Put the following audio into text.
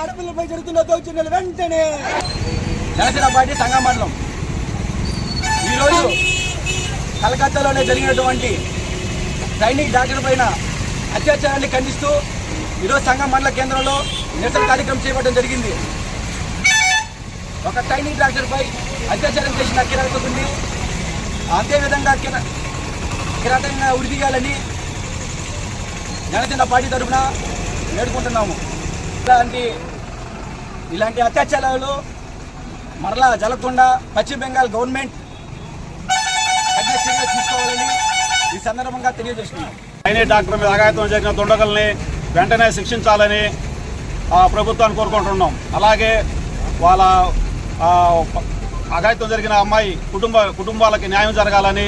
ఆడపిల్లపై జరుగుతున్న దౌర్జన్యాలు వెంటనే జనసేన పార్టీ సంగం మండలం ఈరోజు కలకత్తాలోనే జరిగినటువంటి సైనిక్ డాక్టర్ పైన అత్యాచారాన్ని ఖండిస్తూ ఈరోజు సంగం మండల కేంద్రంలో నిరసన కార్యక్రమం చేపట్టడం జరిగింది. ఒక సైనిక్ డాక్టర్పై అత్యాచారం చేసిన కిరాతకుడిని అదేవిధంగా కిరాతంగా ఉరిదీయాలని జనసేన పార్టీ తరఫున వేడుకుంటున్నాము. ఇలాంటి అత్యాచారాలు మరలా జరగకుండా పశ్చిమ బెంగాల్ గవర్నమెంట్ కఠిన చర్యలు తీసుకోవాలని ఈ సందర్భంగా తెలియజేస్తున్నాం. సైనిక్ డాక్టర్ మీద అఘాయిత్యం జరిగిన దుండగుల్ని వెంటనే శిక్షించాలని ప్రభుత్వాన్ని కోరుకుంటున్నాం. అలాగే వాళ్ళ అఘాయిత్యం జరిగిన అమ్మాయి కుటుంబాలకి న్యాయం జరగాలని